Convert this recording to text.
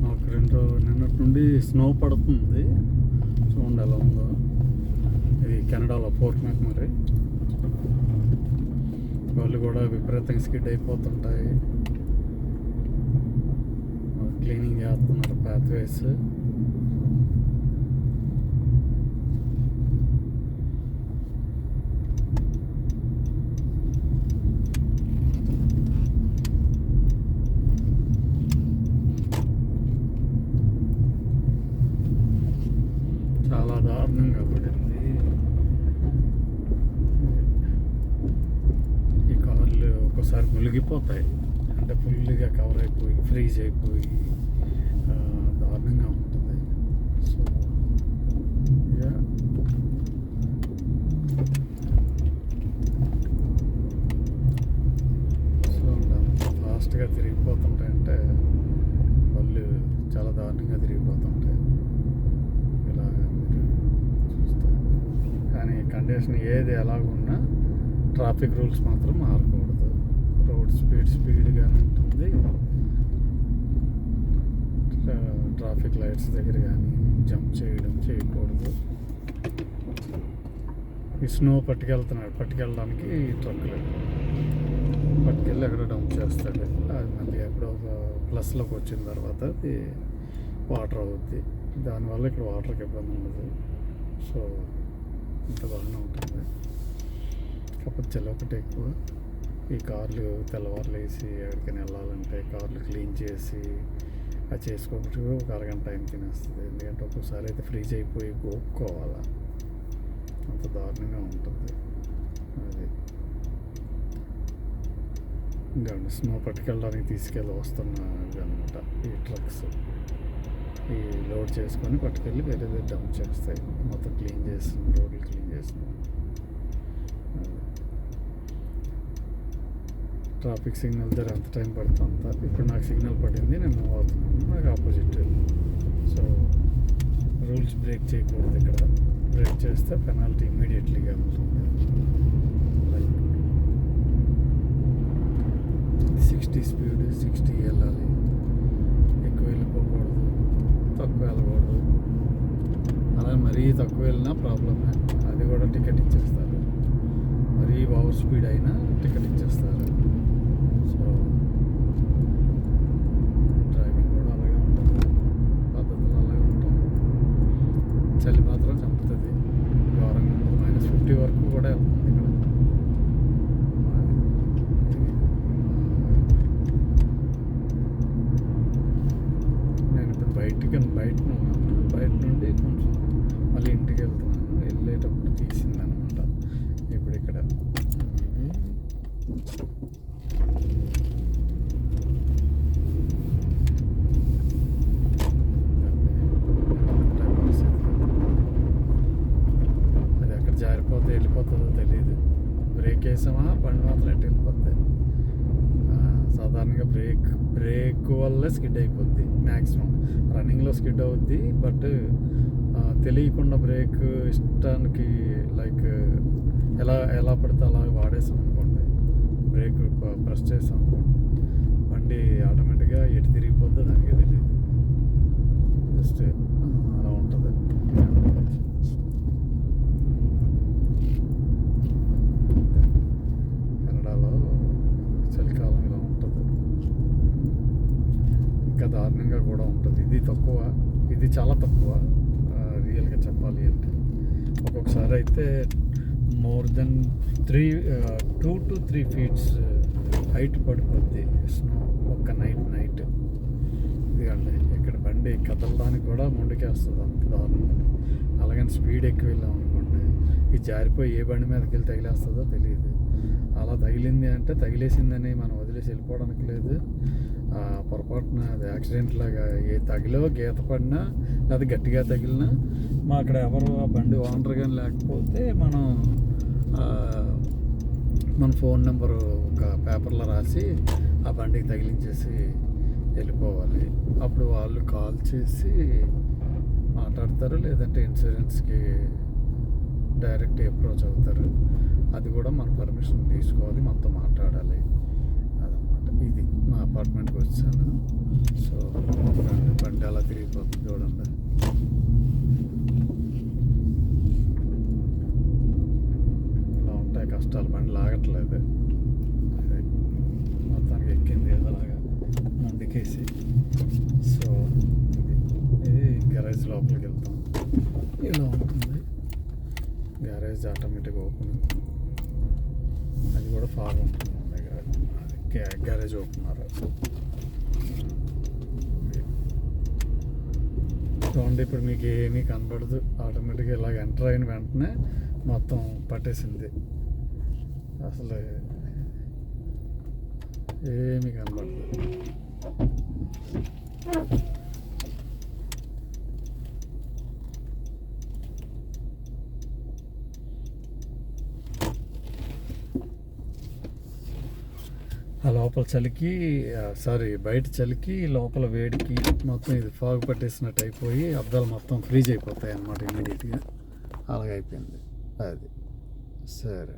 మాకు నిన్నటి నుండి స్నో పడుతుంది. చూడండి ఎలా ఉందో. ఇది కెనడాలో ఫోర్ట్ మెక్మరీ. వాళ్ళు కూడా విపరీతంగా స్కిడ్ అయిపోతుంటాయి. క్లీనింగ్ చేస్తున్నారు పాత్వేస్. చాలా దారుణంగా పడింది. ఈ కార్లు ఒక్కోసారి మునిగిపోతాయి, అంటే ఫుల్గా కవర్ అయిపోయి ఫ్రీజ్ అయిపోయి దారుణంగా ఉంటుంది. సో సో అంత ఫాస్ట్గా తిరిగిపోతుంటాయంటే వాళ్ళు చాలా దారుణంగా తిరిగిపోతుంటాయి. ఇలా మీరు చూస్తారు. కానీ కండిషన్ ఏది ఎలాగున్నా ట్రాఫిక్ రూల్స్ మాత్రం మారకూడదు. రోడ్ స్పీడ్గానే ఉంటుంది. ట్రాఫిక్ లైట్స్ దగ్గర కానీ జంప్ చేయకూడదు. ఈ స్నో పట్టుకెళ్ళడానికి ట్రక్కులు పట్టుకెళ్ళి అక్కడ డంప్ చేస్తాడు. అది మళ్ళీ ఎక్కడో ప్లస్లోకి వచ్చిన తర్వాత అది వాటర్ అవుద్ది. దానివల్ల ఇక్కడ వాటర్కి ఇబ్బంది ఉండదు. సో ఇంత బాగానే ఉంటుంది. కాకపోతే చలి ఒకటి ఎక్కువ. ఈ కార్లు తెల్లవారులు వేసి ఎక్కడికైనా వెళ్ళాలంటే కార్లు క్లీన్ చేసి అది చేసుకోవచ్చు. ఒక అరగంట టైం తినేస్తుంది. ఎందుకంటే ఒక్కోసారి అయితే ఫ్రీజ్ అయిపోయి గోక్కోవాలా, అంత దారుణంగా ఉంటుంది. అది ఇంకా స్నో పట్టుకెళ్ళడానికి వస్తున్నవి అనమాట ఈ ట్రక్స్. ఈ లోడ్ చేసుకొని పట్టుకెళ్ళి వేరే డంప్ చేస్తాయి. మొత్తం క్లీన్ చేస్తుంది, రోడ్లు క్లీన్ చేస్తుంది. ట్రాఫిక్ సిగ్నల్ దగ్గర ఎంత టైం పడుతుంది అంత. ఇప్పుడు నాకు సిగ్నల్ పడింది, నేను మూవ్ అవుతున్నాను. నాకు ఆపోజిట్. సో రూల్స్ బ్రేక్ చేయకూడదు. ఇక్కడ బ్రేక్ చేస్తే పెనాల్టీ ఇమ్మీడియట్లీగా ఉంటుంది. లైక్ 60 స్పీడ్ 60 వెళ్ళాలి. ఎక్కువ వెళ్ళిపోకూడదు, తక్కువ వెళ్ళకూడదు. అలా మరీ తక్కువ వెళ్ళినా ప్రాబ్లమే. అది కూడా టికెట్ ఇచ్చేస్తారు. మరీ ఓవర్ స్పీడ్ అయినా టికెట్ ఇచ్చేస్తారు. సో డ్రైవింగ్ కూడా అలాగే ఉంటుంది, పద్ధతులు అలాగే ఉంటాయి. చలి మాత్రం చంపుతుంది, ఘోరంగా ఉంటుంది. -50 వరకు కూడా వెళ్తుంది ఇక్కడ. నేను ఇప్పుడు బయట ఉన్నాను. బయట నుండి కొంచెం మళ్ళీ ఇంటికి వెళ్తున్నాను. వెళ్ళేటప్పుడు తీసిందనమాట. ఇప్పుడు ఇక్కడ అది ఎక్కడ జారిపోతే వెళ్ళిపోతుందో తెలియదు. బ్రేక్ వేసామా బండి మాత్రం ఎట్టు వెళ్ళిపోద్ది. సాధారణంగా బ్రేక్ వల్ల స్కిడ్ అయిపోద్ది. మ్యాక్సిమం రన్నింగ్లో స్కిడ్ అవుద్ది. బట్ తెలియకుండా బ్రేక్ ఇష్టానికి లైక్ ఎలా పడితే అలా వాడేసాం అనుకోండి, బ్రేక్ ప్రెస్ చేసాం అనుకోండి, బండి ఆటోమేటిక్గా ఎటు తిరిగిపోద్దో దానికి తెలియదు. జస్ట్ అలా ఉంటుంది. కెనడాలో చలికాలం ఇలా ఉంటుంది. ఇంకా దారుణంగా కూడా ఉంటుంది. ఇది చాలా తక్కువ రియల్గా చెప్పాలి అంటే. ఒక్కొక్కసారి అయితే more than 2 to 3 feet height పడిపోద్ది స్నో ఒక్క నైట్. ఇదిగండి ఇక్కడ బండి కదలడానికి కూడా ముందుకేస్తుంది, అంత దారుణంగా. అలాగని స్పీడ్ ఎక్కువ వెళ్ళాం అనుకోండి, ఇది జారిపోయి ఏ బండి మీదకి వెళ్ళి తగిలేస్తుందో తెలియదు. అలా తగిలింది అంటే తగిలేసిందని మనం వదిలేసి వెళ్ళిపోవడానికి లేదు. పొరపాటున అది యాక్సిడెంట్ లాగా గీత పడినా లేదా గట్టిగా తగిలినా మా అక్కడ ఎవరు ఆ బండి ఓనర్ కానీ లేకపోతే మన ఫోన్ నెంబరు ఒక పేపర్లో రాసి ఆ బండికి తగిలించేసి వెళ్ళిపోవాలి. అప్పుడు వాళ్ళు కాల్ చేసి మాట్లాడతారు, లేదంటే ఇన్సూరెన్స్కి డైరెక్ట్ అప్రోచ్ అవుతారు. అది కూడా మన పర్మిషన్ తీసుకోవాలి, మనతో మాట్లాడాలి. అదనమాట. ఇది మా అపార్ట్మెంట్కి వచ్చాను. సో బండి అలా తిరిగిపోతుంది చూడండి. ఇలా ఉంటాయి కష్టాలు, బండి లాగట్లేదు. మొత్తానికి ఎక్కింది ఏదోలాగా ముందుకేసి. సో ఇది గ్యారేజ్ లోపలికి వెళ్తాం. ఇలా ఉంటుంది గ్యారేజ్, ఆటోమేటిక్ ఓపెన్. అది కూడా ఫాగ్ ఉంటుంది మన దగ్గర. అది గ్యారేజ్ ఓపెనర్. చూడండి ఇప్పుడు మీకు ఏమీ కనపడదు. ఆటోమేటిక్గా ఇలాగ ఎంటర్ అయిన వెంటనే మొత్తం పట్టేసింది. అసలు ఏమీ కనపడదు. ఆ లోపల చలికి బయట చలికి లోపల వేడికి మొత్తం ఇది ఫాగ్ పట్టేసినట్టు అయిపోయి అద్దాలు మొత్తం ఫ్రీజ్ అయిపోతాయి అన్నమాట ఇమీడియట్గా. అలాగైపోయింది అది. సరే.